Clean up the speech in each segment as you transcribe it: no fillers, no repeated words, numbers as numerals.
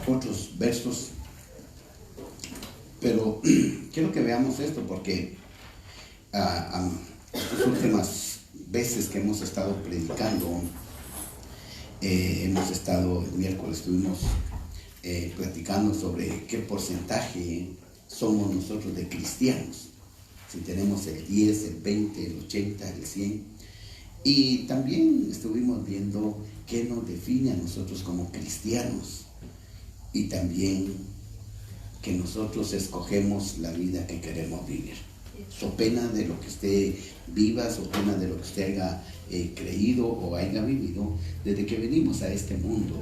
otros versos, pero quiero que veamos esto porque las últimas veces que hemos estado predicando, hemos estado, el miércoles estuvimos platicando sobre qué porcentaje somos nosotros de cristianos, si tenemos el 10, el 20, el 80, el 100, y también estuvimos viendo qué nos define a nosotros como cristianos, y también que nosotros escogemos la vida que queremos vivir. So pena de lo que usted viva, so pena de lo que usted haya creído o haya vivido, desde que venimos a este mundo,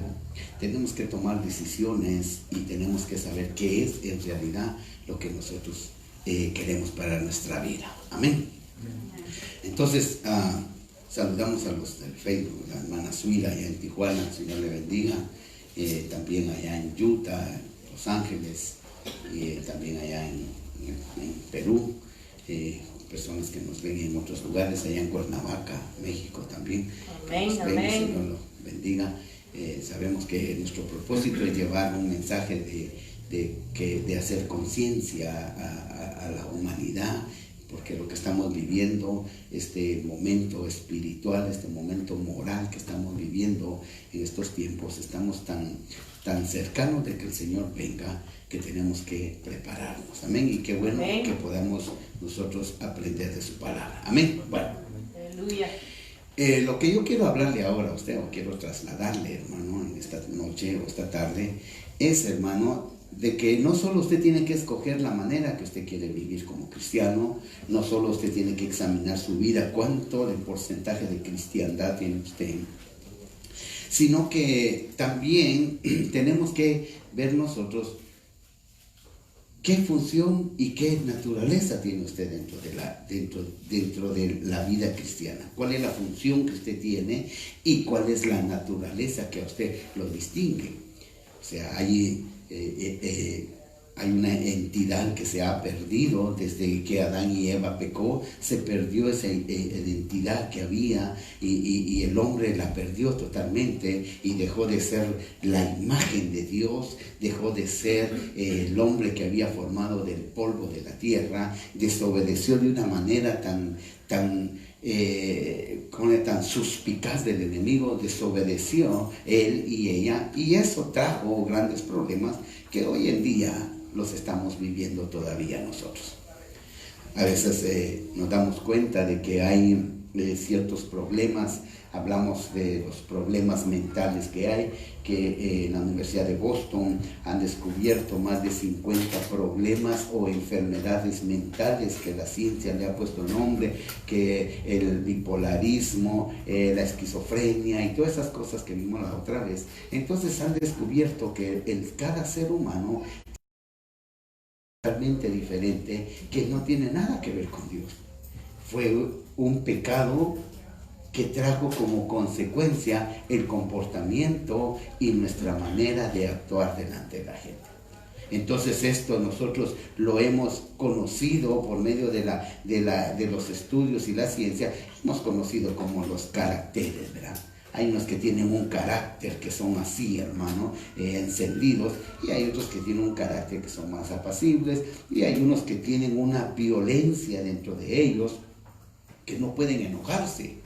tenemos que tomar decisiones y tenemos que saber qué es en realidad lo que nosotros queremos para nuestra vida. Amén. Entonces, saludamos a los del Facebook, la hermana Suila allá en Tijuana, el Señor le bendiga, también allá en Utah, Los Ángeles, y también allá en Perú, personas que nos ven en otros lugares, allá en Cuernavaca, México también. Amén, amén. Señor los bendiga. Sabemos que nuestro propósito es llevar un mensaje de hacer conciencia a la humanidad, porque lo que estamos viviendo, este momento espiritual, este momento moral que estamos viviendo en estos tiempos, estamos tan cercanos de que el Señor venga, que tenemos que prepararnos. Amén. Y qué bueno que podamos nosotros aprender de su palabra. Amén. Bueno. Aleluya. Lo que yo quiero hablarle ahora a usted, o quiero trasladarle, hermano, en esta noche o esta tarde, es, hermano, de que no solo usted tiene que escoger la manera que usted quiere vivir como cristiano, no solo usted tiene que examinar su vida, cuánto de porcentaje de cristiandad tiene usted, sino que también tenemos que ver nosotros qué función y qué naturaleza tiene usted dentro de la vida cristiana. ¿Cuál es la función que usted tiene y cuál es la naturaleza que a usted lo distingue? O sea, hay una entidad que se ha perdido desde que Adán y Eva pecó, se perdió esa identidad que había y el hombre la perdió totalmente y dejó de ser la imagen de Dios, dejó de ser el hombre que había formado del polvo de la tierra, desobedeció de una manera tan suspicaz del enemigo, desobedeció él y ella, y eso trajo grandes problemas que hoy en día los estamos viviendo todavía nosotros. A veces nos damos cuenta de que hay ciertos problemas, hablamos de los problemas mentales que hay, que en la Universidad de Boston han descubierto más de 50 problemas o enfermedades mentales que la ciencia le ha puesto nombre, que el bipolarismo, la esquizofrenia y todas esas cosas que vimos la otra vez. Entonces han descubierto que cada ser humano es totalmente diferente, que no tiene nada que ver con Dios. Fue un pecado que trajo como consecuencia el comportamiento y nuestra manera de actuar delante de la gente. Entonces esto nosotros lo hemos conocido por medio de los estudios y la ciencia, hemos conocido como los caracteres, ¿verdad? Hay unos que tienen un carácter que son así, hermano, encendidos, y hay otros que tienen un carácter que son más apacibles, y hay unos que tienen una violencia dentro de ellos, que no pueden enojarse.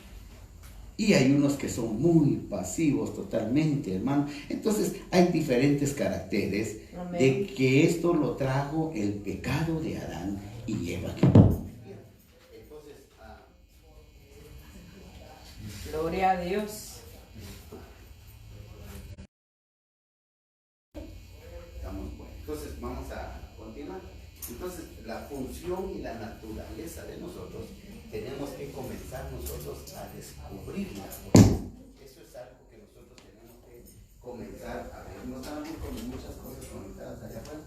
Y hay unos que son muy pasivos totalmente, hermano. Entonces hay diferentes caracteres. Amén. De que esto lo trajo el pecado de Adán y Eva. Entonces, gloria a Dios. Estamos buenos. Entonces vamos a continuar. Entonces la función y la naturaleza de nosotros tenemos que comenzar nosotros a descubrirla. Eso es algo que nosotros tenemos que comenzar a ver. No estamos con muchas cosas conectadas allá afuera.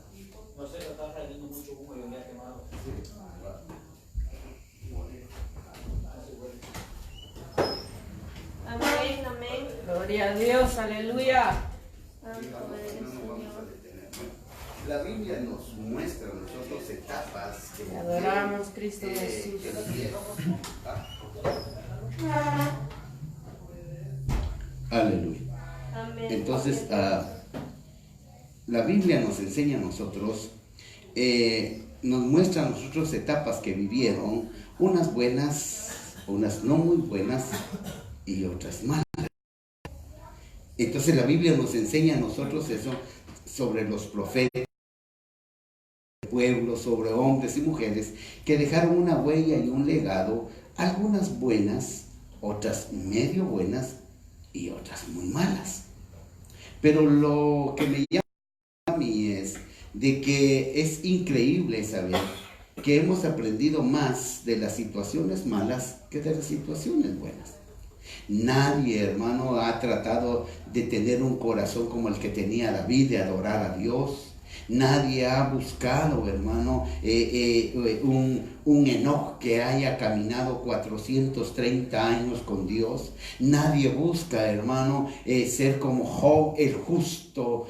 No sé, está saliendo mucho humo y me ha quemado. Amén, amén. Gloria a Dios, aleluya. La Biblia nos muestra a nosotros etapas que adoramos Cristo Jesús. Aleluya. Entonces, la Biblia nos enseña a nosotros, nos muestra a nosotros etapas que vivieron, unas buenas, unas no muy buenas y otras malas. Entonces la Biblia nos enseña a nosotros eso sobre los profetas, pueblos, sobre hombres y mujeres que dejaron una huella y un legado, algunas buenas, otras medio buenas y otras muy malas. Pero lo que me llama a mí es de que es increíble saber que hemos aprendido más de las situaciones malas que de las situaciones buenas. Nadie, hermano, ha tratado de tener un corazón como el que tenía David, de adorar a Dios. Nadie ha buscado, hermano, un Enoc que haya caminado 430 años con Dios. Nadie busca, hermano, ser como Job, el justo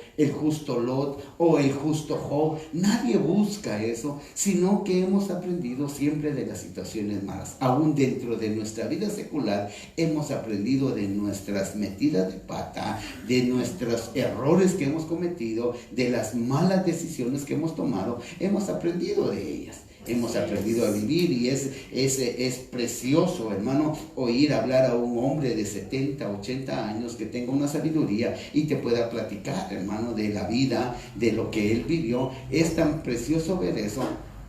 Lot o el justo Job. Nadie busca eso, sino que hemos aprendido siempre de las situaciones malas. Aún dentro de nuestra vida secular hemos aprendido de nuestras metidas de pata, de nuestros errores que hemos cometido, de las malas decisiones que hemos tomado. Hemos aprendido de ellas. Hemos aprendido a vivir y es precioso, hermano, oír hablar a un hombre de 70, 80 años que tenga una sabiduría y te pueda platicar, hermano, de la vida, de lo que él vivió. Es tan precioso ver eso,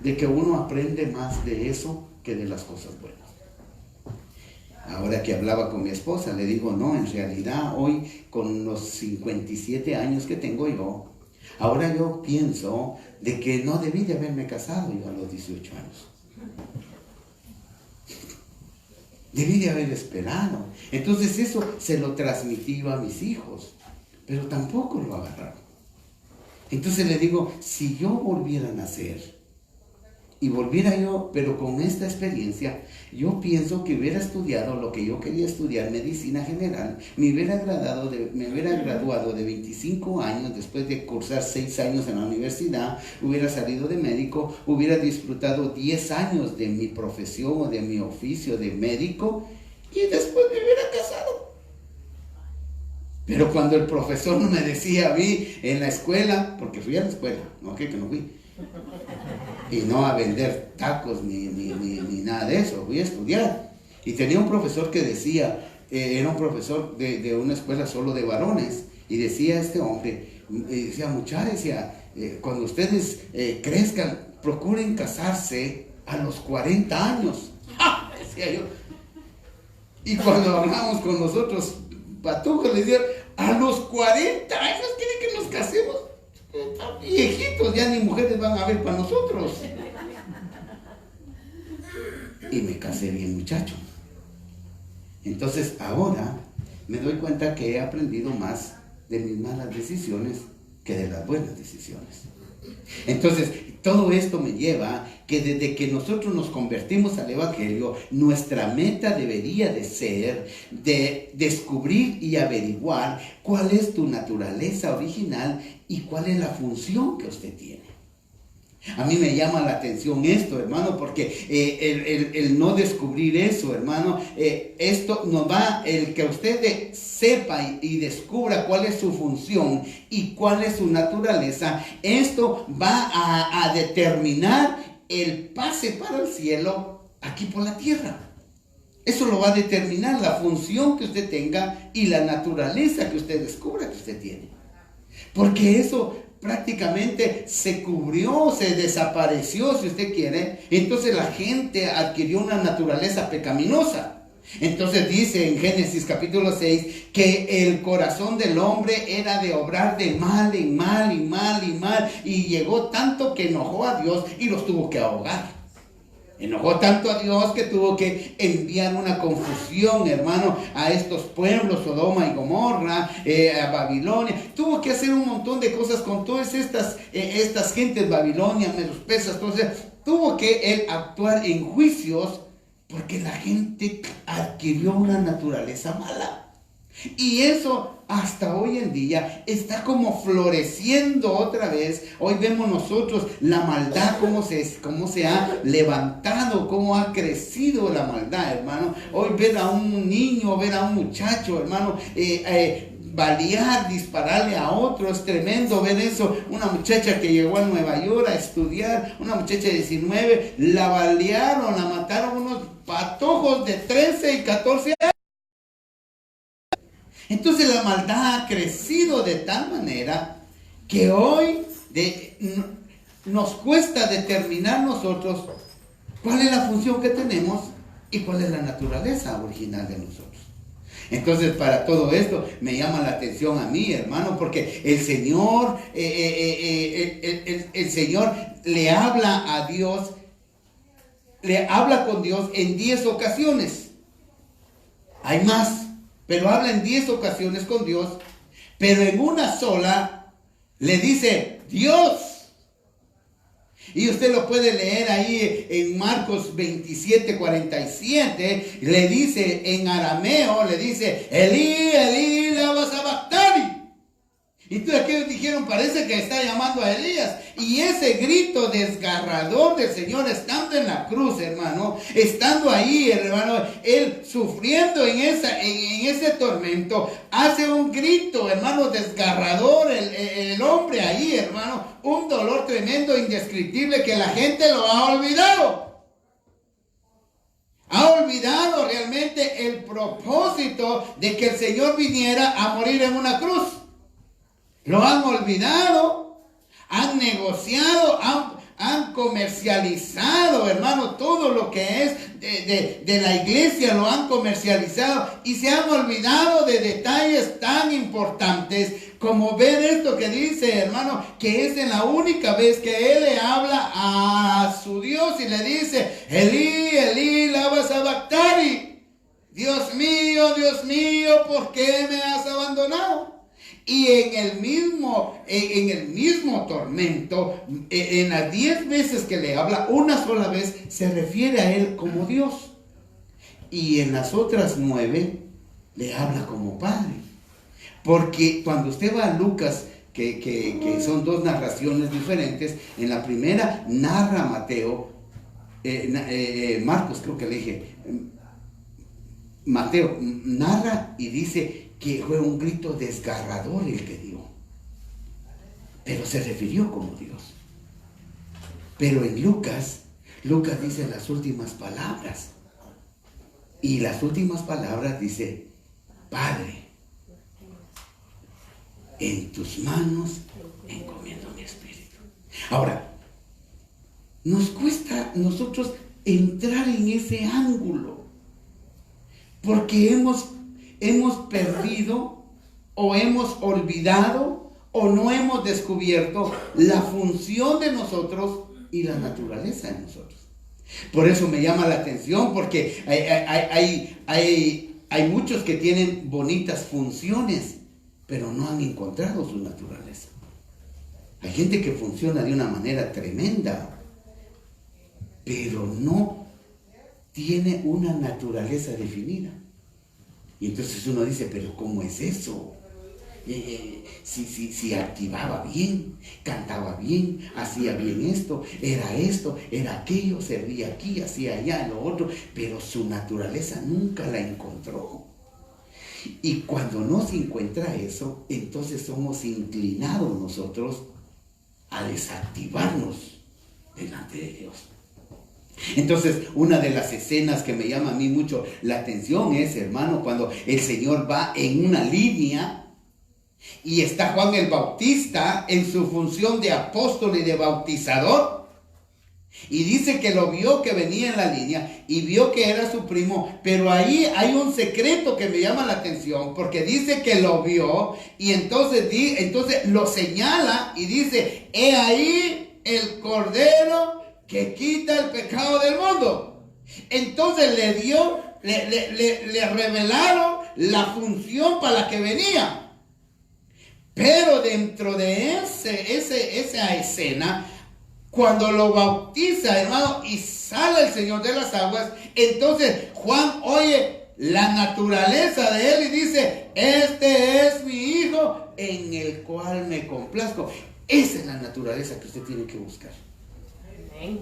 de que uno aprende más de eso que de las cosas buenas. Ahora que hablaba con mi esposa, le digo, no, en realidad hoy con los 57 años que tengo yo, ahora yo pienso de que no debí de haberme casado yo a los 18 años. Debí de haber esperado. Entonces eso se lo transmití a mis hijos, pero tampoco lo agarraron. Entonces le digo, si yo volviera a nacer y volviera yo, pero con esta experiencia, yo pienso que hubiera estudiado lo que yo quería estudiar, medicina general, me hubiera graduado de 25 años, después de cursar 6 años en la universidad, hubiera salido de médico, hubiera disfrutado 10 años de mi profesión o de mi oficio de médico, y después me hubiera casado. Pero cuando el profesor me decía a mí en la escuela, porque fui a la escuela, no que no fui, y no a vender tacos ni nada de eso, fui a estudiar. Y tenía un profesor que decía, era un profesor de una escuela solo de varones, y decía este hombre, decía, muchachos, cuando ustedes crezcan, procuren casarse a los 40 años. ¡Ja! Decía yo. Y cuando hablamos con nosotros, patujos, le decían, a los 40 años quieren que nos casemos. Viejitos, ya ni mujeres van a ver para nosotros. Y me casé bien muchacho. Entonces ahora me doy cuenta que he aprendido más de mis malas decisiones que de las buenas decisiones. Entonces todo esto me lleva que desde que nosotros nos convertimos al Evangelio, nuestra meta debería de ser de descubrir y averiguar cuál es tu naturaleza original y cuál es la función que usted tiene. A mí me llama la atención esto, hermano, porque el no descubrir eso, hermano, esto nos va, el que usted sepa y descubra cuál es su función y cuál es su naturaleza, esto va a determinar el pase para el cielo aquí por la tierra. Eso lo va a determinar la función que usted tenga y la naturaleza que usted descubra que usted tiene. Porque eso prácticamente se cubrió, se desapareció, si usted quiere. Entonces la gente adquirió una naturaleza pecaminosa. Entonces dice en Génesis capítulo 6 que el corazón del hombre era de obrar de mal en mal y mal y mal, y llegó tanto que enojó a Dios y los tuvo que ahogar. Enojó tanto a Dios que tuvo que enviar una confusión, hermano, a estos pueblos, Sodoma y Gomorra, a Babilonia. Tuvo que hacer un montón de cosas con todas estas gentes, Babilonia, Medos Persas. Entonces, tuvo que él actuar en juicios porque la gente adquirió una naturaleza mala. Y eso hasta hoy en día está como floreciendo otra vez. Hoy vemos nosotros la maldad, cómo se ha levantado, cómo ha crecido la maldad, hermano. Hoy ver a un niño, ver a un muchacho, hermano, balear, dispararle a otro. Es tremendo ver eso. Una muchacha que llegó a Nueva York a estudiar, una muchacha de 19, la balearon, la mataron unos patojos de 13 y 14 años. Entonces la maldad ha crecido de tal manera que hoy nos cuesta determinar nosotros cuál es la función que tenemos y cuál es la naturaleza original de nosotros. Entonces, para todo esto me llama la atención a mí, hermano, porque el Señor le habla a Dios, le habla con Dios en 10 ocasiones. Hay más, pero habla en 10 ocasiones con Dios, pero en una sola le dice Dios. Y usted lo puede leer ahí en Marcos 27:47. Le dice en arameo, le dice Elí, Elí, lama sabactani. Y todos aquellos dijeron, parece que está llamando a Elías. Y ese grito desgarrador del Señor estando en la cruz, hermano, estando ahí, hermano, él sufriendo en ese tormento, hace un grito, hermano, desgarrador, el hombre ahí, hermano, un dolor tremendo, indescriptible, que la gente lo ha olvidado. Ha olvidado realmente el propósito de que el Señor viniera a morir en una cruz. Lo han olvidado, han negociado, han comercializado, hermano, todo lo que es de la iglesia lo han comercializado y se han olvidado de detalles tan importantes como ver esto que dice, hermano, que es en la única vez que él le habla a su Dios y le dice, Elí, Elí, lama sabactani. Dios mío, ¿por qué me has abandonado? Y en el mismo tormento, en las 10 veces que le habla, una sola vez se refiere a él como Dios. Y en las otras 9 le habla como Padre. Porque cuando usted va a Lucas, que son 2 narraciones diferentes, en la primera narra Mateo, Marcos creo que le dije, Mateo narra y dice que fue un grito desgarrador el que dio, pero se refirió como Dios. Pero en Lucas dice las últimas palabras, y las últimas palabras dice, Padre, en tus manos encomiendo mi espíritu. Ahora, nos cuesta nosotros entrar en ese ángulo, porque hemos perdido o hemos olvidado o no hemos descubierto la función de nosotros y la naturaleza de nosotros. Por eso me llama la atención, porque hay muchos que tienen bonitas funciones, pero no han encontrado su naturaleza. Hay gente que funciona de una manera tremenda, pero no tiene una naturaleza definida. Y entonces uno dice, pero ¿cómo es eso? Si activaba bien, cantaba bien, hacía bien esto, era aquello, servía aquí, hacía allá, lo otro, pero su naturaleza nunca la encontró. Y cuando no se encuentra eso, entonces somos inclinados nosotros a desactivarnos delante de Dios. Entonces, una de las escenas que me llama a mí mucho la atención es, hermano, cuando el Señor va en una línea y está Juan el Bautista en su función de apóstol y de bautizador, y dice que lo vio que venía en la línea y vio que era su primo, pero ahí hay un secreto que me llama la atención, porque dice que lo vio y entonces lo señala y dice, he ahí el Cordero que quita el pecado del mundo. Entonces le revelaron la función para la que venía. Pero dentro de esa escena, cuando lo bautiza, hermano, y sale el Señor de las aguas, entonces Juan oye la naturaleza de él y dice, este es mi hijo en el cual me complazco. Esa es la naturaleza que usted tiene que buscar. Amén.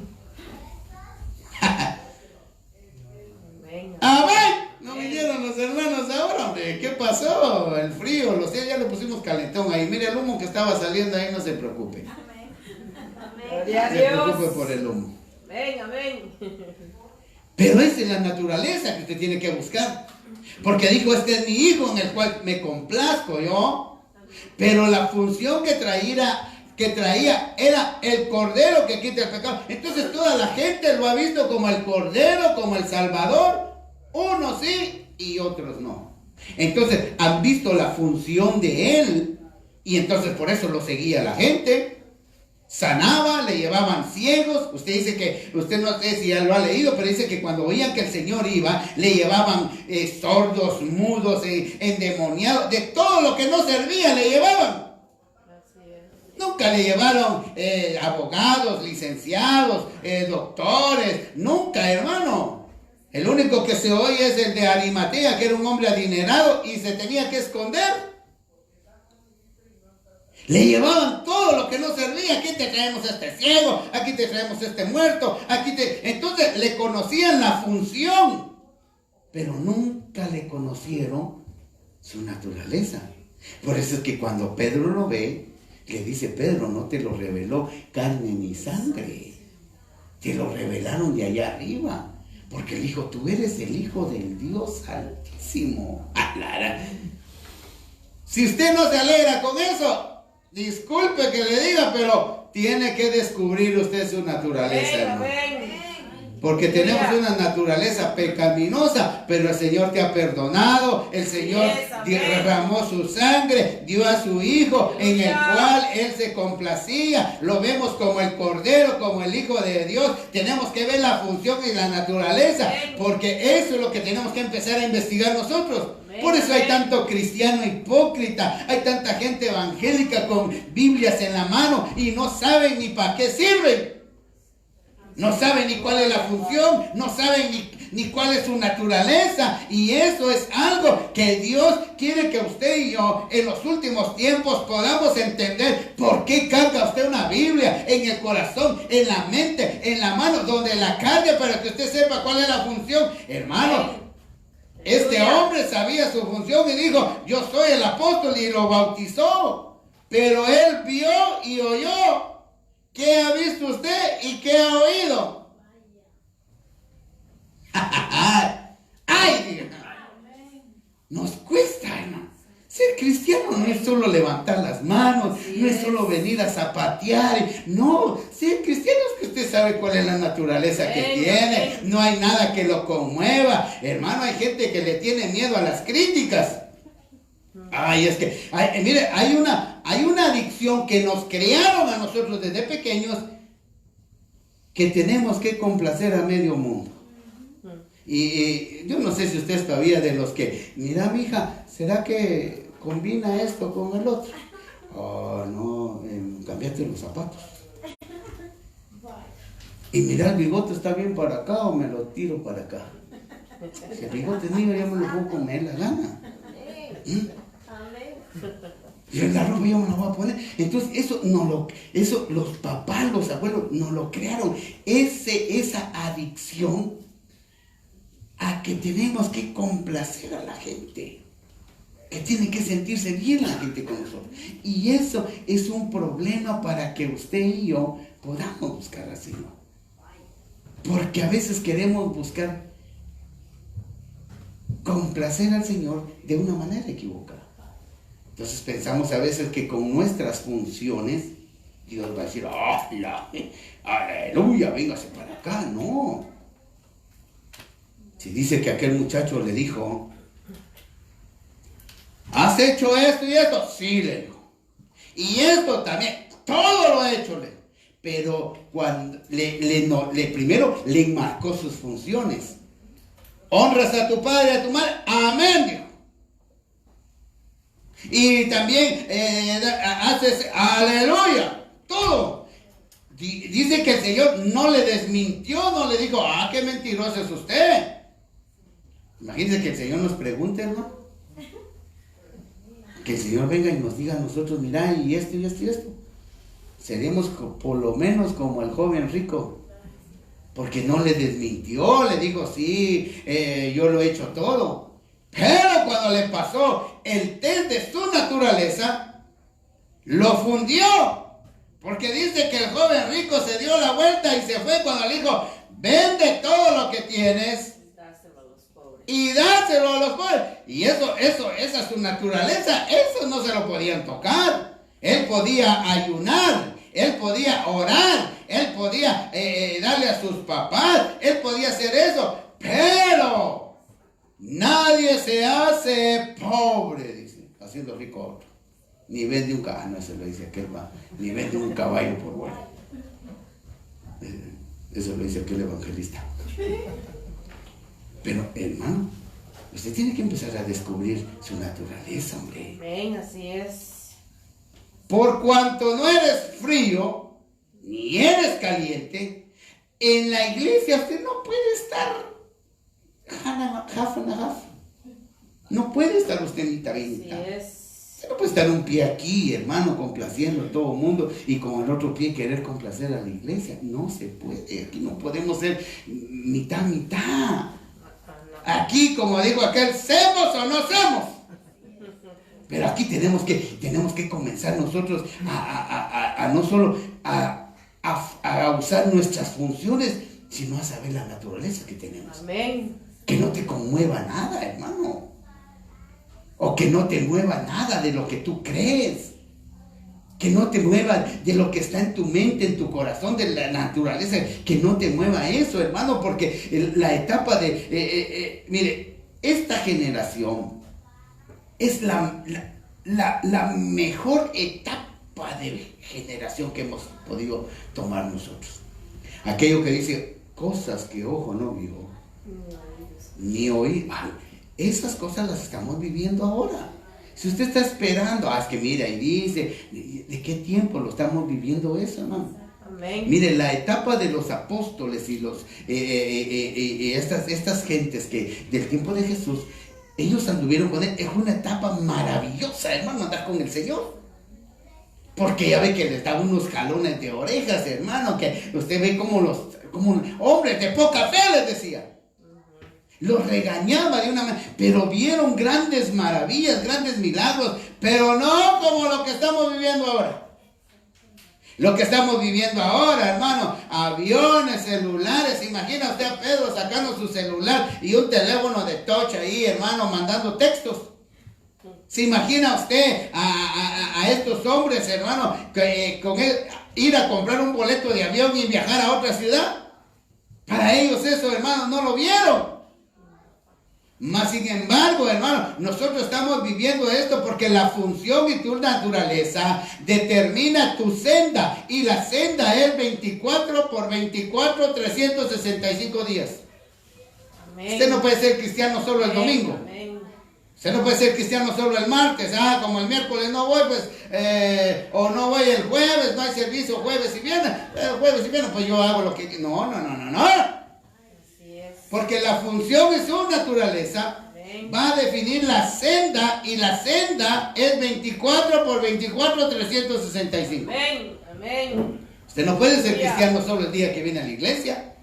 Amén. Amén. No vinieron los hermanos ahora, hombre. ¿Qué pasó? El frío, los días ya le pusimos calentón ahí. Mire el humo que estaba saliendo ahí, no se preocupe. Gloria a No se preocupe Dios. por el humo. Amén, amén. Pero esa es la naturaleza que usted tiene que buscar. Porque dijo, este es mi hijo en el cual me complazco yo. Pero la función que traía era el cordero que quita el pecado. Entonces toda la gente lo ha visto como el cordero, como el salvador. Unos sí y otros no. Entonces han visto la función de él. Y entonces por eso lo seguía la gente. Sanaba, le llevaban ciegos. Usted dice que, usted no sé si ya lo ha leído, pero dice que cuando oían que el Señor iba, le llevaban sordos, mudos, endemoniados, de todo lo que no servía le llevaban. Así es. Nunca le llevaron abogados, licenciados, doctores, nunca, hermano. El único que se oye es el de Arimatea, que era un hombre adinerado y se tenía que esconder. Le llevaban todo lo que no servía. Aquí te traemos este ciego, aquí te traemos este muerto, Entonces le conocían la función, pero nunca le conocieron su naturaleza. Por eso es que cuando Pedro lo ve, le dice, Pedro, no te lo reveló carne ni sangre, te lo revelaron de allá arriba. Porque él dijo, tú eres el Hijo del Dios Altísimo. Si usted no se alegra con eso, disculpe que le diga, pero tiene que descubrir usted su naturaleza, hermano. Porque tenemos una naturaleza pecaminosa, pero el Señor te ha perdonado, el Señor derramó su sangre, dio a su Hijo, en el cual Él se complacía. Lo vemos como el Cordero, como el Hijo de Dios. Tenemos que ver la función y la naturaleza, porque eso es lo que tenemos que empezar a investigar nosotros. Por eso hay tanto cristiano hipócrita, hay tanta gente evangélica con Biblias en la mano y no saben ni para qué sirven. No saben ni cuál es la función, no saben ni cuál es su naturaleza. Y eso es algo que Dios quiere que usted y yo en los últimos tiempos podamos entender. ¿Por qué carga usted una Biblia en el corazón, en la mente, en la mano, donde la carga para que usted sepa cuál es la función? Hermano, este hombre sabía su función y dijo, yo soy el apóstol, y lo bautizó. Pero él vio y oyó. ¿Qué ha visto usted y qué ha oído? ¡Ay, Dios! Nos cuesta, hermano. Ser cristiano no es solo levantar las manos, no es solo venir a zapatear. No, ser cristiano es que usted sabe cuál es la naturaleza que tiene. No hay nada que lo conmueva. Hermano, hay gente que le tiene miedo a las críticas. Ay, es que, mire, hay una adicción que nos crearon a nosotros desde pequeños, que tenemos que complacer a medio mundo. Y yo no sé si usted es todavía de los que, mira, mija, ¿será que combina esto con el otro? Oh, no, cambiate los zapatos. Y mira, el bigote está bien para acá o me lo tiro para acá. Si el bigote es mío, ya me lo puedo comer la gana. Y la ropa yo me la voy a poner. Entonces eso los papás, los abuelos nos lo crearon. Esa adicción a que tenemos que complacer a la gente, que tiene que sentirse bien la gente con nosotros. Y eso es un problema para que usted y yo podamos buscar al Señor. Porque a veces queremos buscar complacer al Señor de una manera equivocada. Entonces pensamos a veces que con nuestras funciones Dios va a decir, aleluya, véngase para acá. No. Si dice que aquel muchacho le dijo, ¿has hecho esto y esto? Sí, le dijo. Y esto también, todo lo he hecho, le dijo. Pero cuando primero le enmarcó sus funciones. Honras a tu padre y a tu madre, amén, dijo. Y también haces aleluya, todo. Dice que el Señor no le desmintió, no le dijo, qué mentiroso es usted. Imagínense que el Señor nos pregunte, hermano. Que el Señor venga y nos diga a nosotros, mira, y esto y esto y esto. Seremos por lo menos como el joven rico. Porque no le desmintió, le dijo, sí, yo lo he hecho todo. Pero cuando le pasó el test de su naturaleza, lo fundió. Porque dice que el joven rico se dio la vuelta y se fue cuando le dijo, vende todo lo que tienes y dáselo a los pobres. Y eso, esa es su naturaleza. Eso no se lo podían tocar. Él podía ayunar, él podía orar, él podía darle a sus papás, él podía hacer eso. Pero nadie se hace pobre, dice, haciendo rico a otro. Ni vende un caballo, eso lo dice aquel, ni vende un caballo por bueno. Eso lo dice aquel evangelista. Pero, hermano, usted tiene que empezar a descubrir su naturaleza, hombre. Amén, así es. Por cuanto no eres frío, ni eres caliente, en la iglesia usted no puede estar half and half. No puede estar usted mitad y mitad. Así es. Usted no puede estar un pie aquí, hermano, complaciendo a todo el mundo y con el otro pie querer complacer a la iglesia. No se puede. Aquí no podemos ser mitad, mitad. Aquí, como dijo aquel, ¿semos o no semos? Pero aquí tenemos que comenzar nosotros a no solo a usar nuestras funciones, sino a saber la naturaleza que tenemos. Amén. Que no te conmueva nada, hermano. O que no te mueva nada de lo que tú crees. Que no te mueva de lo que está en tu mente, en tu corazón, de la naturaleza. Que no te mueva eso, hermano, porque la etapa de... mire, esta generación es la mejor etapa de generación que hemos podido tomar nosotros. Aquello que dice, cosas que ojo no vio, ni oí. Esas cosas las estamos viviendo ahora. Si usted está esperando, es que mira, y dice, ¿de qué tiempo lo estamos viviendo eso, hermano? Amén. Mire, la etapa de los apóstoles y estas gentes que del tiempo de Jesús, ellos anduvieron con él. Es una etapa maravillosa, hermano, andar con el Señor. Porque ya ve que les daba unos jalones de orejas, hermano, que usted ve como hombres de poca fe, les decía. Los regañaba de una manera, pero vieron grandes maravillas, grandes milagros, pero no como lo que estamos viviendo ahora. Lo que estamos viviendo ahora, hermano, aviones, celulares. Imagina usted a Pedro sacando su celular y un teléfono de touch ahí, hermano, mandando textos. ¿Se imagina usted a estos hombres, hermano, que con él ir a comprar un boleto de avión y viajar a otra ciudad? Para ellos eso, hermano, no lo vieron. Mas sin embargo, hermano, nosotros estamos viviendo esto porque la función y tu naturaleza determina tu senda. Y la senda es 24 por 24, 365 días. Amén. Usted no puede ser cristiano solo el domingo. Amén. Usted no puede ser cristiano solo el martes. Como el miércoles no voy, pues, o no voy el jueves, no hay servicio jueves y viernes. Jueves y viernes, pues yo hago lo que... No. Porque la función y su naturaleza va a definir la senda, y la senda es 24 por 24, 365. Amén. Usted no puede ser cristiano solo el día que viene a la iglesia.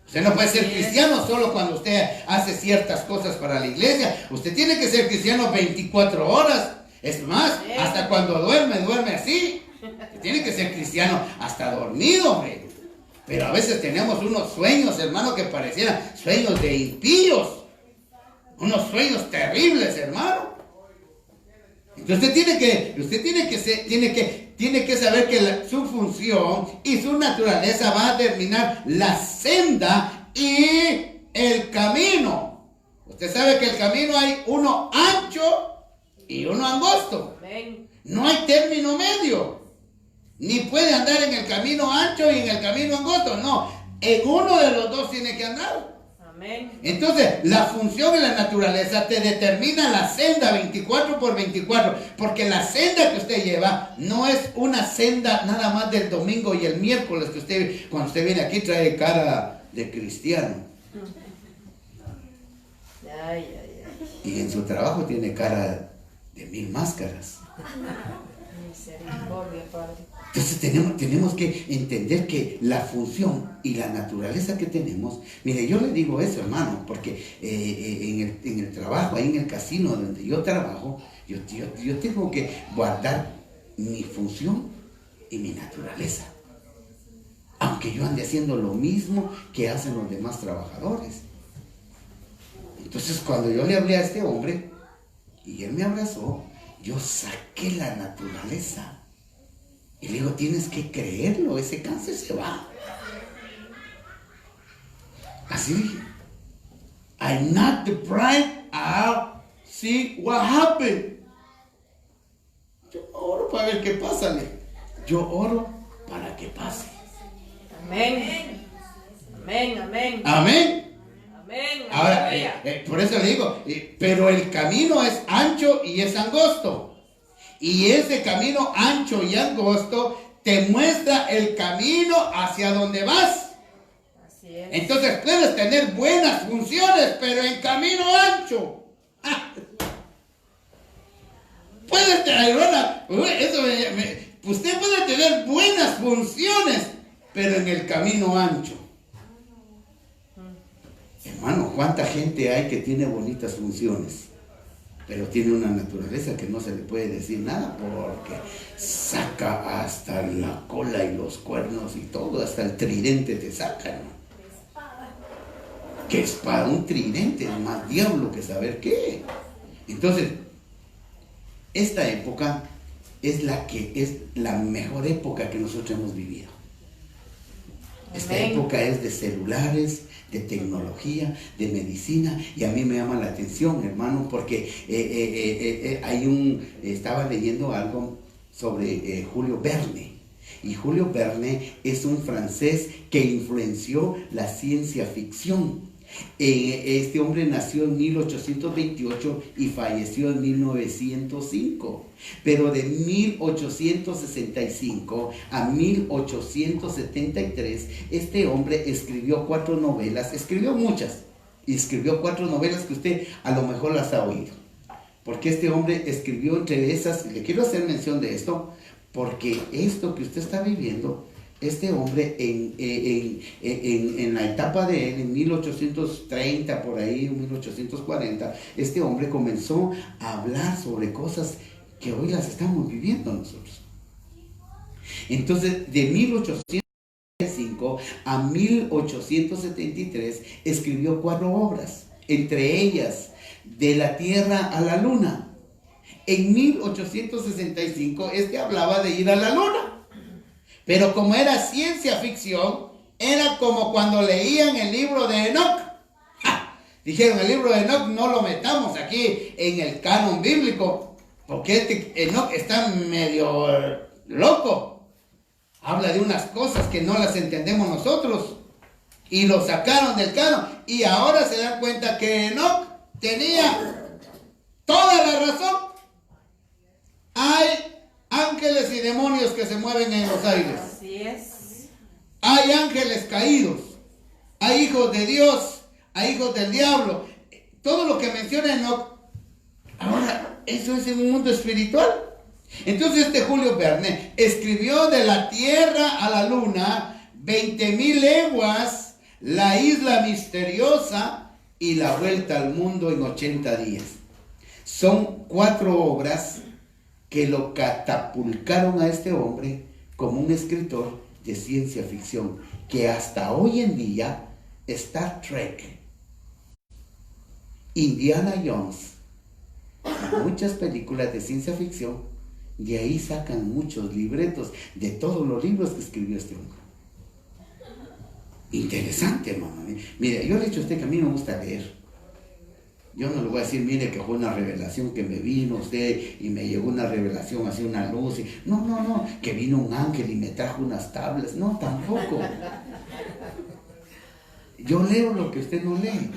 Usted no puede ser cristiano solo cuando usted hace ciertas cosas para la iglesia. Usted tiene que ser cristiano 24 horas. Es más, hasta cuando duerme así. Usted tiene que ser cristiano hasta dormido, hombre. Pero a veces tenemos unos sueños, hermano, que parecieran sueños de impíos. Unos sueños terribles, hermano. Entonces usted tiene que saber que su función y su naturaleza va a determinar la senda y el camino. Usted sabe que el camino hay uno ancho y uno angosto. No hay término medio. Ni puede andar en el camino ancho y en el camino angosto. No, en uno de los dos tiene que andar. Amén. Entonces, la función y la naturaleza te determina la senda 24 por 24. Porque la senda que usted lleva no es una senda nada más del domingo y el miércoles que usted, cuando usted viene aquí, trae cara de cristiano. Y en su trabajo tiene cara de 1000 máscaras. Misericordia, Padre. Entonces tenemos que entender que la función y la naturaleza que tenemos, mire, yo le digo eso, hermano, porque en el trabajo, ahí en el casino donde yo trabajo, yo tengo que guardar mi función y mi naturaleza. Aunque yo ande haciendo lo mismo que hacen los demás trabajadores. Entonces cuando yo le hablé a este hombre y él me abrazó, yo saqué la naturaleza. Y le digo, tienes que creerlo, ese cáncer se va. Así dije. I knock the pride out, see what happened. Yo oro para ver qué pasa. Yo oro para que pase. Amén. Amén, amén. Amén. Amén. Ahora, por eso le digo, pero el camino es ancho y es angosto. Y ese camino ancho y angosto te muestra el camino hacia donde vas. Así es. Entonces puedes tener buenas funciones, pero en camino ancho. Puedes tener usted puede tener buenas funciones, pero en el camino ancho. Hermano, ¿cuánta gente hay que tiene bonitas funciones, pero tiene una naturaleza que no se le puede decir nada porque saca hasta la cola y los cuernos y todo, hasta el tridente te saca, ¿no? ¿Qué espada? Un tridente, más diablo que saber qué. Entonces, esta época es la mejor época que nosotros hemos vivido. Esta época es de celulares, de tecnología, de medicina, y a mí me llama la atención, hermano, porque estaba leyendo algo sobre Julio Verne, y Julio Verne es un francés que influenció la ciencia ficción. Este hombre nació en 1828 y falleció en 1905, pero de 1865 a 1873 este hombre escribió 4 novelas, escribió muchas, y escribió 4 novelas que usted a lo mejor las ha oído, porque este hombre escribió entre esas, le quiero hacer mención de esto, porque esto que usted está viviendo, este hombre en la etapa de él, en 1830, por ahí, 1840, este hombre comenzó a hablar sobre cosas que hoy las estamos viviendo nosotros. Entonces, de 1805 a 1873, escribió 4 obras, entre ellas, De la Tierra a la Luna. En 1865, hablaba de ir a la Luna. Pero como era ciencia ficción, era como cuando leían el libro de Enoch. Dijeron, el libro de Enoch no lo metamos aquí en el canon bíblico, porque Enoch está medio loco. Habla de unas cosas que no las entendemos nosotros. Y lo sacaron del canon. Y ahora se dan cuenta que Enoch tenía toda la razón. Hay ángeles y demonios que se mueven en los aires. Así es. Hay ángeles caídos. Hay hijos de Dios. Hay hijos del diablo. Todo lo que menciona Enoch. Ahora, eso es en un mundo espiritual. Entonces Julio Verne escribió De la Tierra a la Luna, 20,000 leguas, La Isla Misteriosa y La Vuelta al Mundo en 80 días. Son 4 obras que lo catapultaron a este hombre como un escritor de ciencia ficción, que hasta hoy en día Star Trek, Indiana Jones, muchas películas de ciencia ficción, de ahí sacan muchos libretos de todos los libros que escribió este hombre. Interesante, hermano. Mire, yo le he dicho a usted que a mí me gusta leer. Yo no le voy a decir, mire, que fue una revelación que me vino usted y me llegó una revelación, así una luz. No, que vino un ángel y me trajo unas tablas. No, tampoco. Yo leo lo que usted no lee.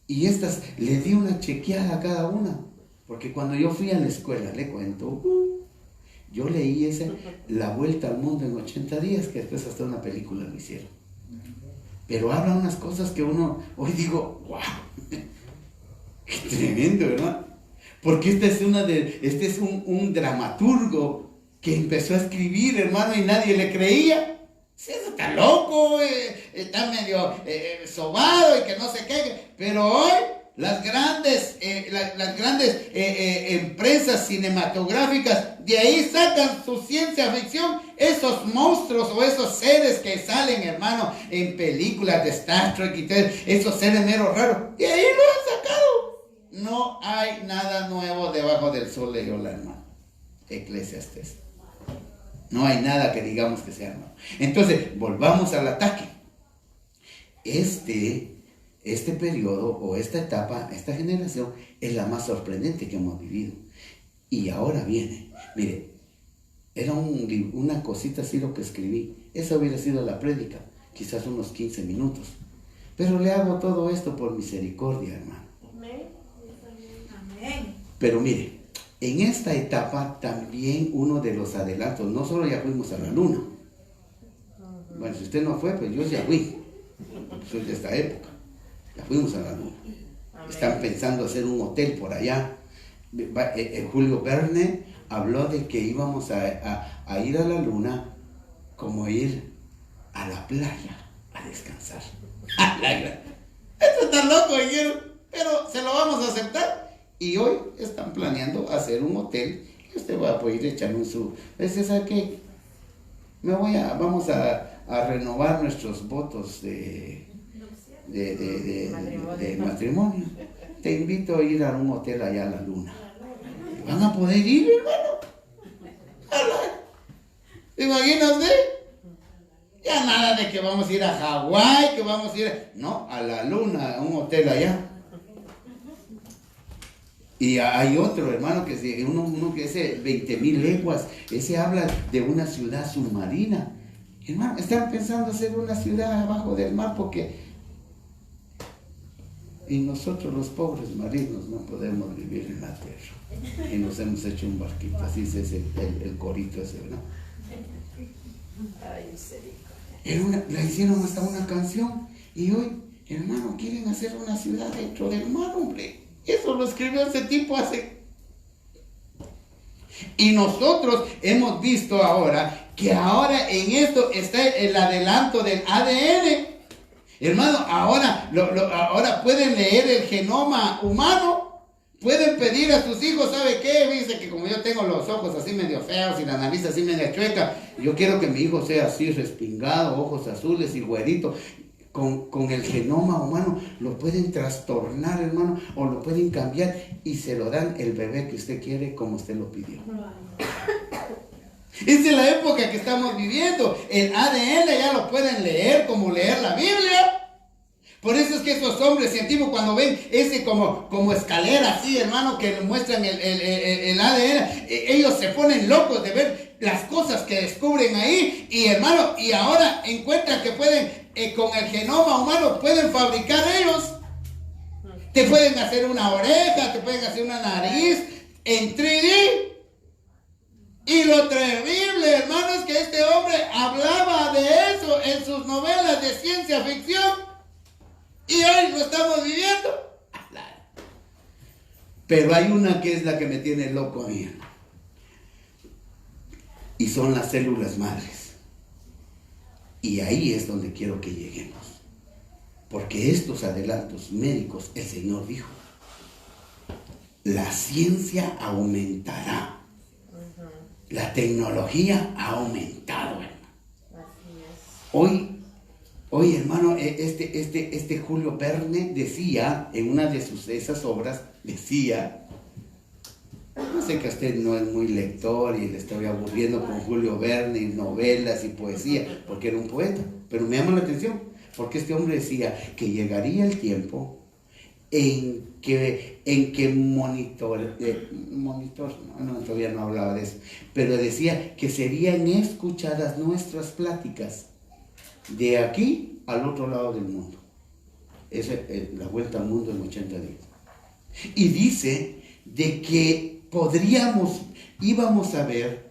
Y estas, le di una chequeada a cada una. Porque cuando yo fui a la escuela, le cuento, yo leí La Vuelta al Mundo en 80 días, que después hasta una película lo hicieron. Pero habla unas cosas que uno hoy digo, wow, qué tremendo, ¿verdad? Porque este es un dramaturgo que empezó a escribir, hermano, y nadie le creía. Sí, eso está loco, está medio sobado y que no sé qué. Pero hoy las grandes empresas cinematográficas de ahí sacan su ciencia ficción, esos monstruos o esos seres que salen, hermano, en películas de Star Trek y tal, esos seres meros raros, de ahí lo han sacado. No hay nada nuevo debajo del sol, leyó la hermana Eclesiastés. No hay nada que digamos que sea nuevo. Entonces, volvamos al ataque. Este periodo o esta etapa, esta generación es la más sorprendente que hemos vivido. Y ahora viene, mire, era una cosita así lo que escribí. Esa hubiera sido la prédica, quizás unos 15 minutos. Pero le hago todo esto por misericordia, hermano. Amén. Pero mire, en esta etapa también uno de los adelantos, no solo ya fuimos a la luna. Bueno, si usted no fue, pues yo ya fui. Soy de esta época. Ya fuimos a la luna. Están pensando hacer un hotel por allá. Julio Verne habló de que íbamos a ir a la luna como ir a la playa a descansar. Esto está loco, dijeron, pero se lo vamos a aceptar. Y hoy están planeando hacer un hotel y usted va a poder echar un su. ¿Sabe qué? Vamos a renovar nuestros votos de matrimonio. Te invito a ir a un hotel allá a la luna. ¿Van a poder ir, hermano? ¿Se imagina usted? Ya nada de que vamos a ir a Hawái, que vamos a ir... No, a la luna, a un hotel allá. Y hay otro, hermano, que uno que dice 20,000 leguas. Ese habla de una ciudad submarina. Hermano, están pensando hacer una ciudad abajo del mar porque... Y nosotros los pobres marinos no podemos vivir en la tierra. Y nos hemos hecho un barquito, así es el corito ese, ¿no? Ay, misericordia. Le hicieron hasta una canción. Y hoy, hermano, quieren hacer una ciudad dentro del mar, hombre. Eso lo escribió ese tipo hace... Y nosotros hemos visto ahora que ahora en esto está el adelanto del ADN. Hermano, ahora pueden leer el genoma humano. Pueden pedir a sus hijos, ¿sabe qué? Dice que como yo tengo los ojos así medio feos y la nariz así medio chueca, yo quiero que mi hijo sea así respingado, ojos azules y güerito. Con el genoma humano lo pueden trastornar, hermano, o lo pueden cambiar y se lo dan el bebé que usted quiere como usted lo pidió. Esa es la época que estamos viviendo. El ADN ya lo pueden leer como leer la Biblia. Por eso es que esos hombres científicos cuando ven ese como escalera así, hermano, que nos muestran el ADN, ellos se ponen locos de ver las cosas que descubren ahí. Y hermano, y ahora encuentran que pueden, con el genoma humano, pueden fabricar ellos. Te pueden hacer una oreja, te pueden hacer una nariz en 3D. Y lo terrible, hermano, es que este hombre hablaba de eso en sus novelas de ciencia ficción. Y hoy lo estamos viviendo. Pero hay una que es la que me tiene loco a mí. Y son las células madres. Y ahí es donde quiero que lleguemos. Porque estos adelantos médicos, el Señor dijo, la ciencia aumentará. La tecnología ha aumentado, hermano. Hoy, hermano, este Julio Verne decía, en una de esas obras, decía, no sé que usted no es muy lector y le estoy aburriendo con Julio Verne y novelas y poesía, porque era un poeta, pero me llama la atención, porque este hombre decía que llegaría el tiempo en que monitor, no, todavía no hablaba de eso, pero decía que serían escuchadas nuestras pláticas de aquí al otro lado del mundo. Esa es la vuelta al mundo en 80 días. Y dice de que íbamos a ver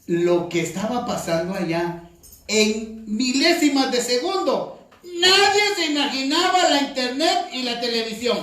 lo que estaba pasando allá en milésimas de segundo. Nadie se imaginaba la internet y la televisión.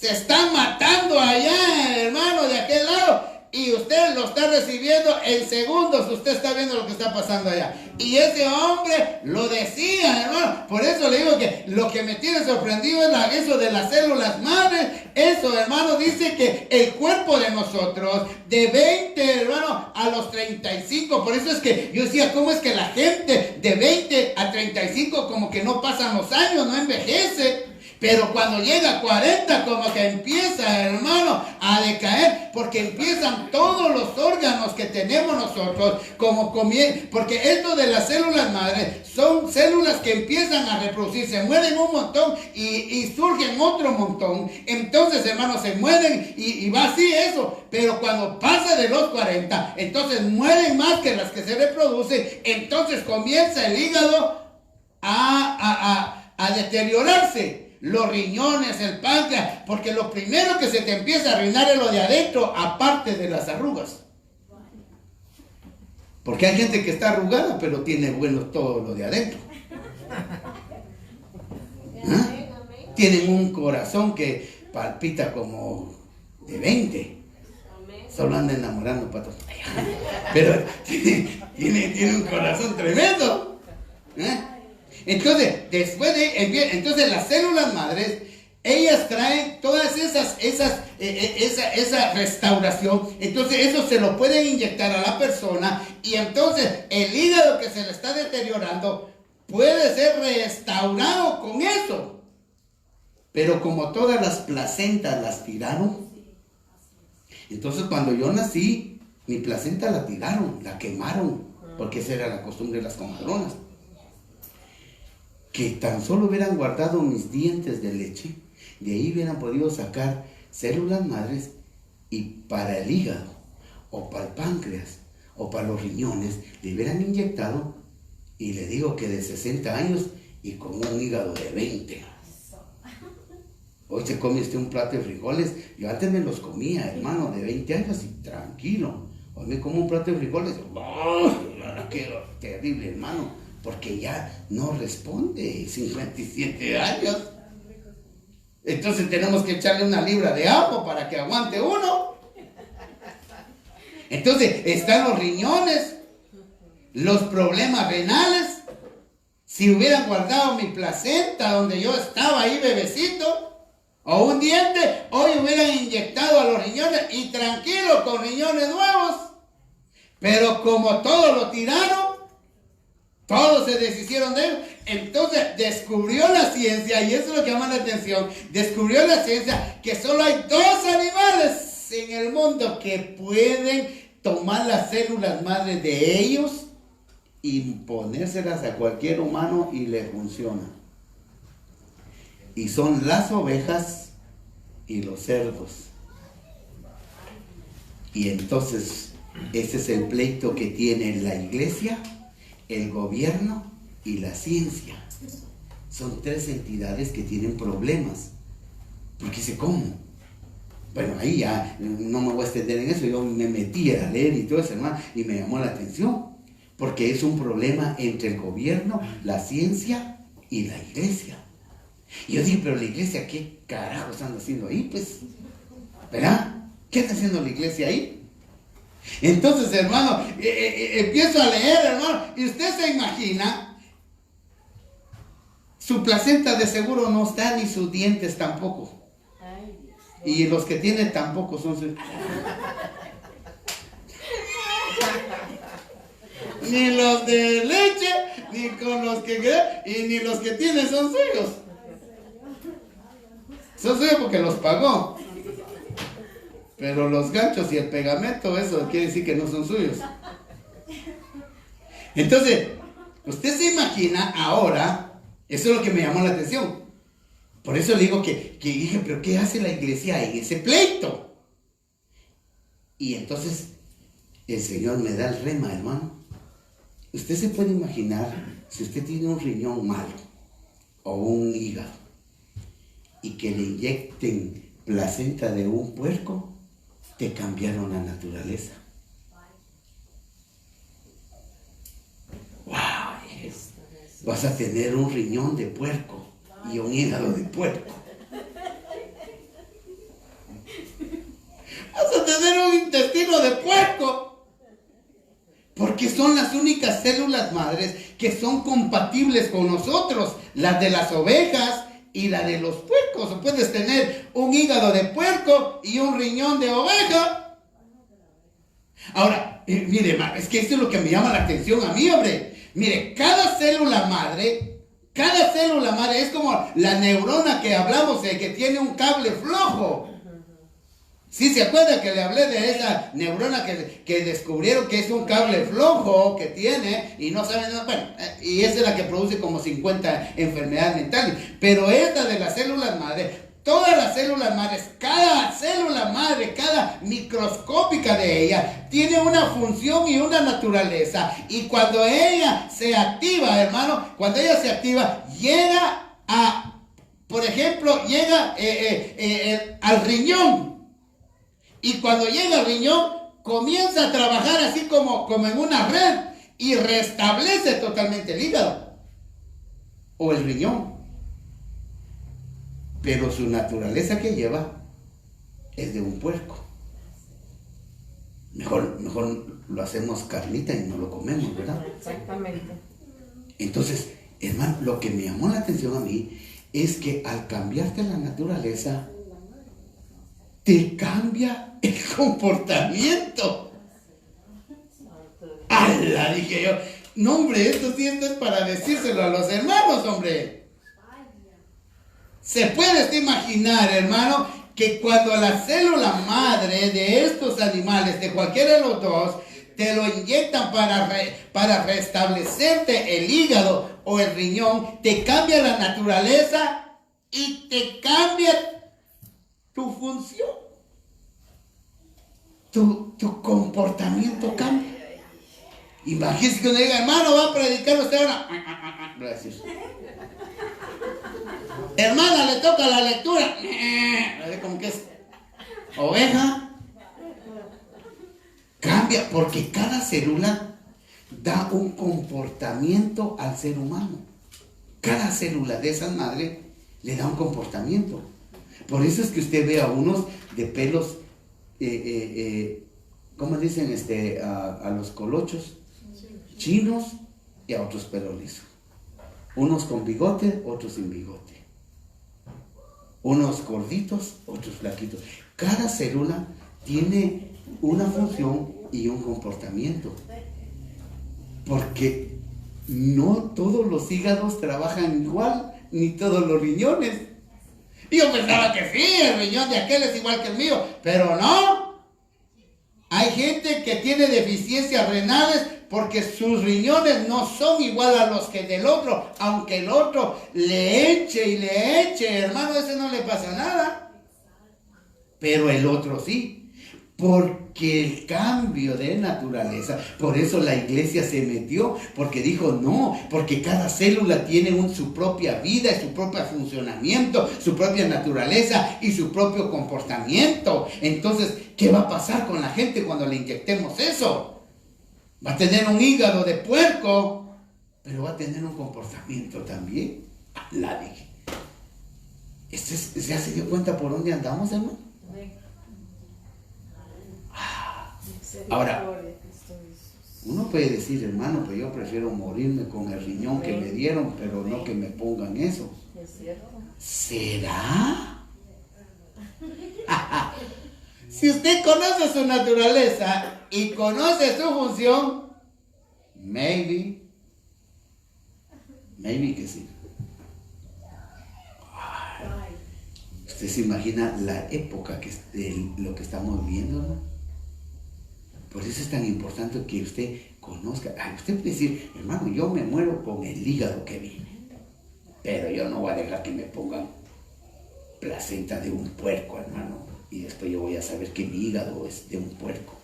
Se están matando allá, hermano, de aquel lado. Y usted lo está recibiendo en segundos. Usted está viendo lo que está pasando allá. Y ese hombre lo decía, hermano. Por eso le digo que lo que me tiene sorprendido es eso de las células madres. Eso, hermano, dice que el cuerpo de nosotros, de 20, hermano, a los 35. Por eso es que yo decía, ¿cómo es que la gente de 20 a 35 como que no pasan los años, no envejece? Pero cuando llega a 40 como que empieza, hermano, a decaer, porque empiezan todos los órganos que tenemos nosotros, porque esto de las células madres son células que empiezan a reproducirse, mueren un montón y surgen otro montón. Entonces, hermano, se mueren y va así eso. Pero cuando pasa de los 40, entonces mueren más que las que se reproducen. Entonces comienza el hígado a deteriorarse. Los riñones, el páncreas, porque lo primero que se te empieza a arruinar es lo de adentro, aparte de las arrugas. Porque hay gente que está arrugada, pero tiene bueno todo lo de adentro. ¿Ah? Tienen un corazón que palpita como de 20. Solo anda enamorando patos. Pero tiene un corazón tremendo. ¿Eh? Entonces, entonces las células madres, ellas traen todas esa restauración. Entonces eso se lo pueden inyectar a la persona y entonces el hígado que se le está deteriorando puede ser restaurado con eso. Pero como todas las placentas las tiraron, entonces cuando yo nací, mi placenta la tiraron, la quemaron, porque esa era la costumbre de las comadronas. Que tan solo hubieran guardado mis dientes de leche, de ahí hubieran podido sacar células madres y para el hígado, o para el páncreas, o para los riñones, le hubieran inyectado, y le digo que de 60 años y con un hígado de 20. Hoy se come usted un plato de frijoles, yo antes me los comía, hermano, de 20 años y tranquilo. Hoy me como un plato de frijoles, ¡oh! ¡Qué terrible, hermano! Porque ya no responde, 57 años. Entonces tenemos que echarle una libra de ajo para que aguante uno. Entonces están los riñones, los problemas renales. Si hubieran guardado mi placenta donde yo estaba ahí bebecito, o un diente, hoy hubieran inyectado a los riñones y tranquilo con riñones nuevos. Pero como todo lo tiraron, todos se deshicieron de él. Entonces descubrió la ciencia, y eso es lo que llama la atención, descubrió la ciencia que solo hay 2 animales en el mundo que pueden tomar las células madres de ellos y ponérselas a cualquier humano y le funciona. Y son las ovejas y los cerdos. Y entonces ese es el pleito que tiene la iglesia, el gobierno y la ciencia. Son 3 entidades que tienen problemas. Porque dice, ¿cómo? Bueno, ahí ya no me voy a extender en eso. Yo me metí a leer y todo eso, hermano, y me llamó la atención. Porque es un problema entre el gobierno, la ciencia y la iglesia. Y yo dije, pero la iglesia, ¿qué carajos están haciendo ahí? Pues, ¿verdad? ¿Qué está haciendo la iglesia ahí? Entonces, hermano, empiezo a leer, hermano, y usted se imagina, su placenta de seguro no está, ni sus dientes tampoco. Y los que tienen tampoco son sus... Ni los de leche, ni con los que y ni los que tienen son suyos. Son suyos porque los pagó. Pero los ganchos y el pegamento, eso quiere decir que no son suyos. Entonces, usted se imagina ahora, eso es lo que me llamó la atención. Por eso le digo que dije, pero ¿qué hace la iglesia en ese pleito? Y entonces el Señor me da el rema, hermano. Usted se puede imaginar, si usted tiene un riñón malo o un hígado y que le inyecten placenta de un puerco, te cambiaron la naturaleza. ¡Wow! Vas a tener un riñón de puerco y un hígado de puerco. tener un intestino de puerco. Porque son las únicas células madres que son compatibles con nosotros. Las de las ovejas y la de los puercos. O puedes tener un hígado de puerco y un riñón de oveja. Ahora, mire, es que esto es lo que me llama la atención a mí, hombre. Mire, cada célula madre es como la neurona que hablamos de que tiene un cable flojo. ¿Sí se acuerda que le hablé de esa neurona que descubrieron que es un cable flojo que tiene y no saben nada? Bueno, y esa es la que produce como 50 enfermedades mentales. Pero esta de las células madre, todas las células madres, cada célula madre, cada microscópica de ella, tiene una función y una naturaleza. Y cuando ella se activa, hermano, cuando ella se activa, llega a, por ejemplo, llega al riñón. Y cuando llega al riñón, comienza a trabajar así como en una red y restablece totalmente el hígado o el riñón. Pero su naturaleza que lleva es de un puerco. Mejor lo hacemos carnita y no lo comemos, ¿verdad? Exactamente. Entonces, hermano, lo que me llamó la atención a mí es que al cambiarte la naturaleza, te cambia el comportamiento. ¡Hala! Dije yo. No, hombre, esto es para decírselo a los hermanos, hombre. ¿Se puede imaginar, hermano, que cuando la célula madre de estos animales, de cualquiera de los dos, te lo inyectan para restablecerte el hígado o el riñón, te cambia la naturaleza y te cambia tu función? Tu comportamiento cambia. Imagínese que uno diga, hermano, va a predicar usted ahora. Gracias. Hermana, le toca la lectura. Como que es oveja. Cambia, porque cada célula da un comportamiento al ser humano. Cada célula de esa madre le da un comportamiento. Por eso es que usted ve a unos de pelos, ¿cómo dicen? A los colochos chinos y a otros pelos lisos. Unos con bigote, otros sin bigote. Unos gorditos, otros flaquitos. Cada célula tiene una función y un comportamiento. Porque no todos los hígados trabajan igual, ni todos los riñones. Y yo pensaba que sí, el riñón de aquel es igual que el mío, pero no. Hay gente que tiene deficiencias renales porque sus riñones no son igual a los que del otro, aunque el otro le eche, hermano, ese no le pasa nada. Pero el otro sí. Porque el cambio de naturaleza, por eso la iglesia se metió, porque dijo no, porque cada célula tiene su propia vida, su propio funcionamiento, su propia naturaleza y su propio comportamiento. Entonces, ¿qué va a pasar con la gente cuando le inyectemos eso? Va a tener un hígado de puerco, pero va a tener un comportamiento también. La dije. ¿Ya se dio cuenta por dónde andamos, hermano? Ahora, uno puede decir, hermano, pues yo prefiero morirme con el riñón que me dieron, pero no que me pongan eso. ¿Es cierto? ¿Será? Si usted conoce su naturaleza y conoce su función, maybe que sí. ¿Usted se imagina la época de lo que estamos viviendo, no? Por eso es tan importante que usted conozca. Usted puede decir, hermano, yo me muero con el hígado que vine, pero yo no voy a dejar que me pongan placenta de un puerco, hermano, y después yo voy a saber que mi hígado es de un puerco.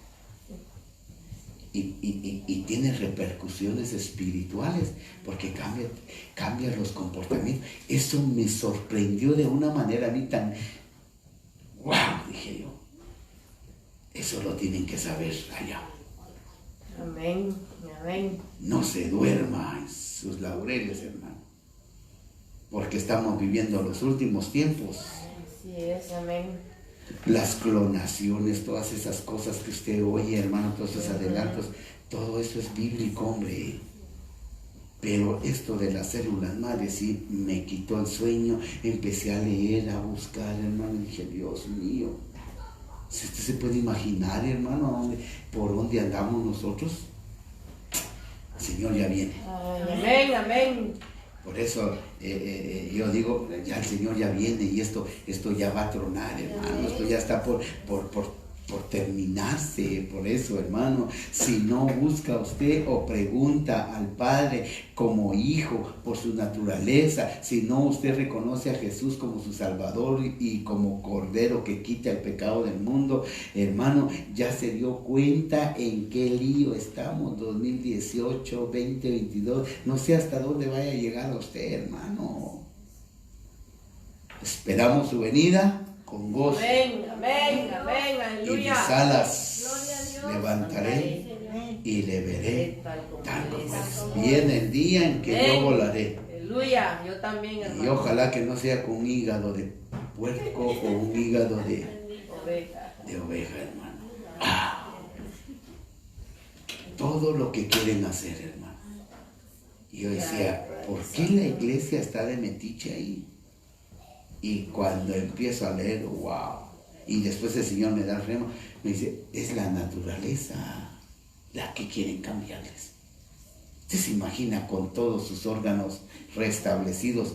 Y tiene repercusiones espirituales, porque cambia los comportamientos. Eso me sorprendió de una manera a mí tan... ¡Wow! Dije yo. Eso lo tienen que saber allá. Amén, amén. No se duerma en sus laureles, hermano. Porque estamos viviendo los últimos tiempos. Así es, amén. las clonaciones, todas esas cosas que usted oye, hermano, todos esos adelantos, todo eso es bíblico, hombre. Pero esto de las células madre sí me quitó el sueño. Empecé a leer, a buscar, hermano, y dije, Dios mío, si usted se puede imaginar, hermano, por dónde andamos nosotros, el Señor ya viene. Amén, amén. Por eso yo digo, ya el Señor ya viene y esto ya va a tronar, hermano. Esto ya está por terminarse. Por eso, hermano, si no busca usted o pregunta al Padre como hijo por su naturaleza, si no usted reconoce a Jesús como su Salvador y como Cordero que quita el pecado del mundo, hermano, ya se dio cuenta en qué lío estamos, 2018, 2022, no sé hasta dónde vaya a llegar a usted, hermano. Esperamos su venida con gozo. Amén, amén, amén, Y aleluya. mis alas levantaré y le veré tal como es. Viene el día en que yo volaré. Aleluya, yo también, hermano. Y ojalá que no sea con un hígado de puerco o un hígado de oveja, hermano. Todo lo que quieren hacer, hermano. Y yo decía, ¿por qué la iglesia está de metiche ahí? Y cuando empiezo a leer, wow, y después el Señor me da el remo, me dice, es la naturaleza la que quieren cambiarles. Usted se imagina con todos sus órganos restablecidos,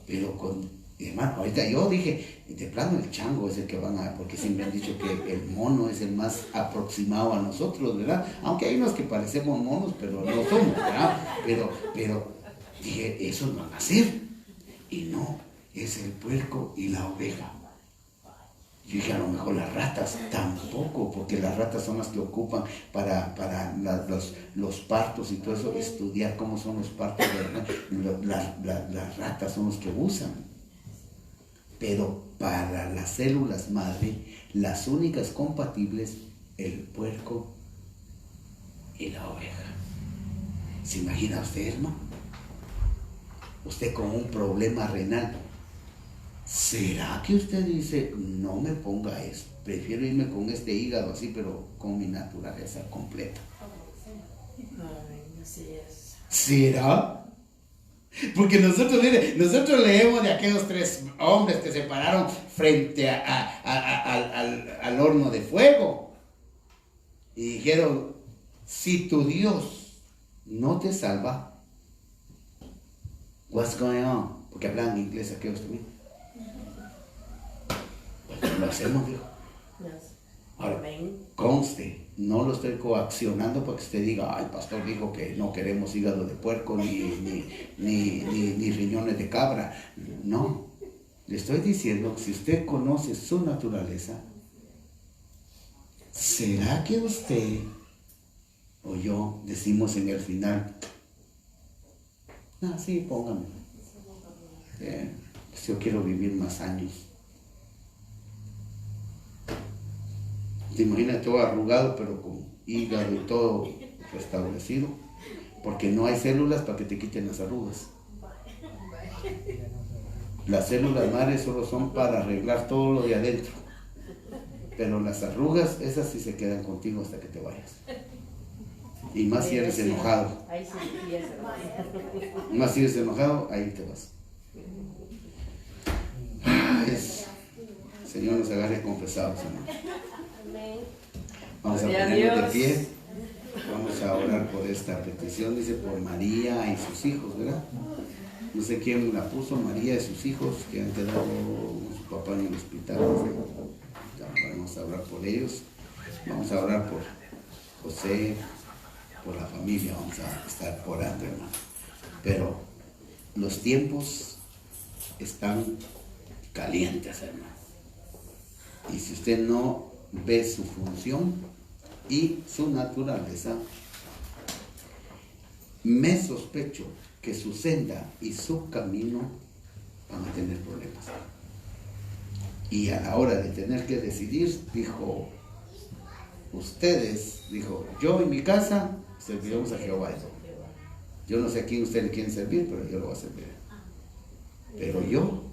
pero con, hermano, ahorita yo dije, de plano el chango es el que van a, porque siempre han dicho que el mono es el más aproximado a nosotros, ¿verdad? Aunque hay unos que parecemos monos, pero no somos, ¿verdad? Pero dije, eso no van a hacer, y no. Es el puerco y la oveja. Yo dije, a lo mejor las ratas tampoco, porque las ratas son las que ocupan para los partos y todo eso, estudiar cómo son los partos. Las ratas son los que usan. Pero para las células madre, las únicas compatibles, el puerco y la oveja. ¿Se imagina usted, hermano? Usted con un problema renal. ¿Será que usted dice, no me ponga eso? Prefiero irme con este hígado así, pero con mi naturaleza completa. Así es. ¿Será? Porque nosotros leemos de aquellos 3 hombres que se pararon frente al horno de fuego. Y dijeron, si tu Dios no te salva, what's going on? Porque hablan inglés aquellos también. Lo hacemos, dijo. Ahora, conste, no lo estoy coaccionando para que usted diga, el pastor dijo que no queremos hígado de puerco ni riñones de cabra. No, le estoy diciendo que si usted conoce su naturaleza, ¿será que usted o yo decimos en el final, sí, póngame, pues yo quiero vivir más años? Te imaginas todo arrugado, pero con hígado y todo restablecido, porque no hay células para que te quiten las arrugas. Las células madres solo son para arreglar todo lo de adentro, pero las arrugas, esas sí se quedan contigo hasta que te vayas. Y más si eres enojado. Más si eres enojado, ahí te vas. Señor nos agarre confesados, hermano. Vamos a ponernos de pie. Vamos a orar por esta petición. Dice por María y sus hijos, ¿verdad? No sé quién la puso, María y sus hijos que han quedado con su papá en el hospital. Vamos a orar por ellos. Vamos a orar por José, por la familia. Vamos a estar orando, hermano. Pero los tiempos están calientes, hermano. Y si usted no ve su función y su naturaleza, me sospecho que su senda y su camino van a tener problemas. Y a la hora de tener que decidir, dijo, yo y mi casa serviremos a Jehová. Yo no sé a quién ustedes quieren servir, pero yo lo voy a servir. Pero yo,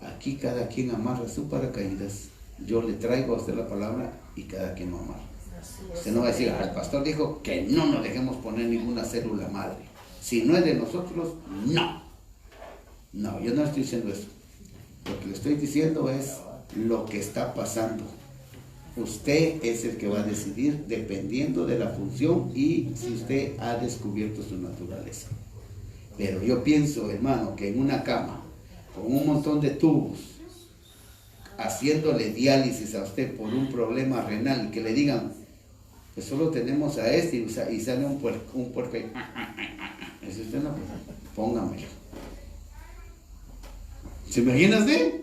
¿a aquí cada quien amarra su paracaídas. Yo le traigo a usted la palabra y cada quien lo amarra. Usted no va a decir, el pastor dijo que no nos dejemos poner ninguna célula madre. Si no es de nosotros, no. No, yo no estoy diciendo eso. Lo que le estoy diciendo es lo que está pasando. Usted es el que va a decidir dependiendo de la función y si usted ha descubierto su naturaleza. Pero yo pienso, hermano, que en una cama con un montón de tubos haciéndole diálisis a usted por un problema renal, que le digan, pues solo tenemos a este y sale un puerco ahí. ¿Es usted? No, póngamelo. ¿Se imagina usted?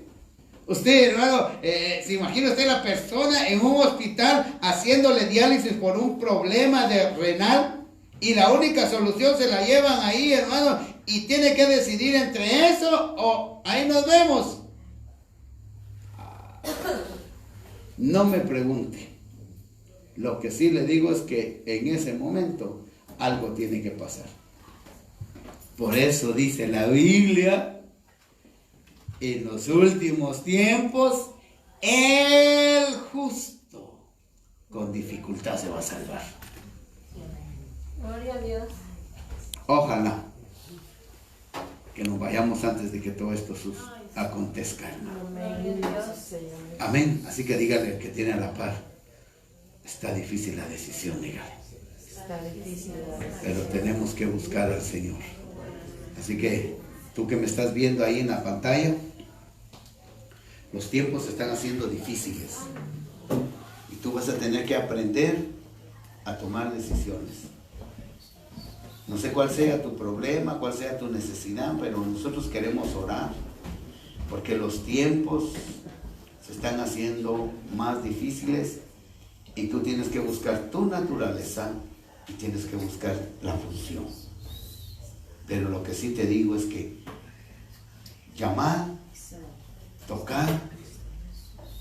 Usted, hermano, ¿se imagina usted la persona en un hospital haciéndole diálisis por un problema de renal? Y la única solución se la llevan ahí, hermano, y tiene que decidir entre eso o ahí nos vemos. No me pregunte. Lo que sí le digo es que en ese momento algo tiene que pasar. Por eso dice la Biblia, en los últimos tiempos, el justo con dificultad se va a salvar. Gloria a Dios. Ojalá que nos vayamos antes de que todo esto acontezca. Amén. Amén. Así que dígale al que tiene a la par, está difícil la decisión, dígale. Está difícil. Pero tenemos que buscar al Señor. Así que tú que me estás viendo ahí en la pantalla, los tiempos se están haciendo difíciles. Y tú vas a tener que aprender a tomar decisiones. No sé cuál sea tu problema, cuál sea tu necesidad, pero nosotros queremos orar. Porque los tiempos se están haciendo más difíciles y tú tienes que buscar tu naturaleza y tienes que buscar la función. Pero lo que sí te digo es que llamar, tocar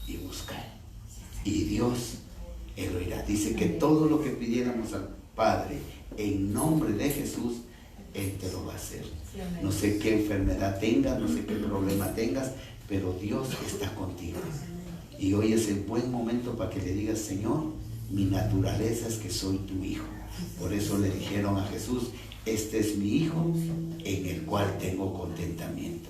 y buscar. Y Dios, Él oirá. Dice que todo lo que pidiéramos al Padre en nombre de Jesús, Él te lo va a hacer. No sé qué enfermedad tengas, no sé qué problema tengas, pero Dios está contigo. Y hoy es el buen momento para que le digas, Señor, mi naturaleza es que soy tu hijo. Por eso le dijeron a Jesús, este es mi hijo en el cual tengo contentamiento.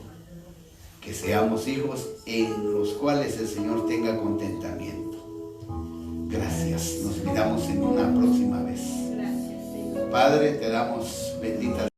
Que seamos hijos en los cuales el Señor tenga contentamiento. Gracias. Nos miramos en una próxima vez. Gracias, Señor. Padre, te damos benditas